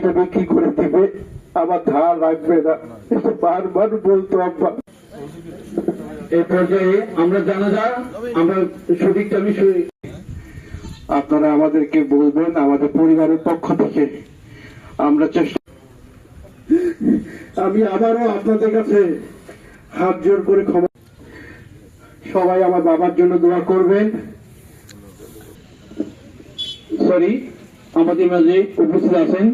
জমিটা বিক্রি করে দিবে, আবার ধার রাখবে না, এটা বারবার বলতো আব্বা। এই পর্যায়ে আমরা জানাজা আমরা সঠিকটা বিষয়ে আপনারা আমাদেরকে বলবেন, আমাদের পরিবারের পক্ষ থেকে আমরা চেষ্টা। আমি আবারও আপনাদের কাছে হাত জোর করে ক্ষমা, সবাই আমার বাবার জন্য দোয়া করবেন। সরি, আমাদের মাঝে উপস্থিত আছেন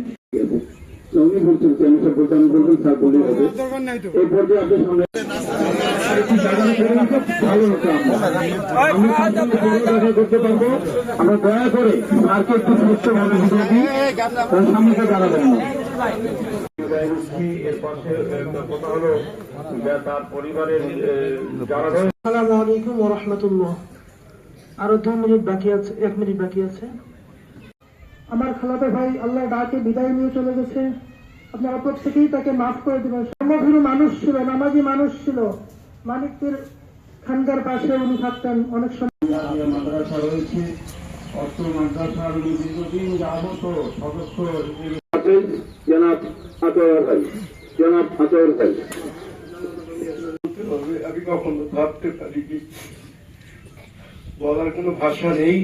উনি বলছেন বলবেন স্যার বলে হবে এই পর্যায়ে আপনার সামনে ভালো হতো। আমি করতে পারবো, আমরা দয়া করে স্যারকে একটু সুস্থভাবে সামনে দাঁড়াবেন না। আসসালামু আলাইকুম ওয়া রাহমাতুল্লাহ। আরো 2 মিনিট বাকি আছে, 1 মিনিট বাকি আছে। আমার খালাতো ভাই আল্লাহ ডাকে বিদায় নিয়ে চলে গেছে, আপনারা প্রত্যেকেই তাকে মাফ করে দিবেন। ধর্মভীরু মানুষ ছিল, নামাজি মানুষ ছিল, মানিকপুর খানকার পাশে উনি থাকতেন। অনেক সময় মাদ্রাসা রয়েছে, অর্থ মাদ্রাসার দীর্ঘদিন যাবত সদস্য জনাব আতর ভাই, জনাব আতর ভাই। আমি কখনো ভাবতে পারিনি, বলার কোনো ভাষা নেই।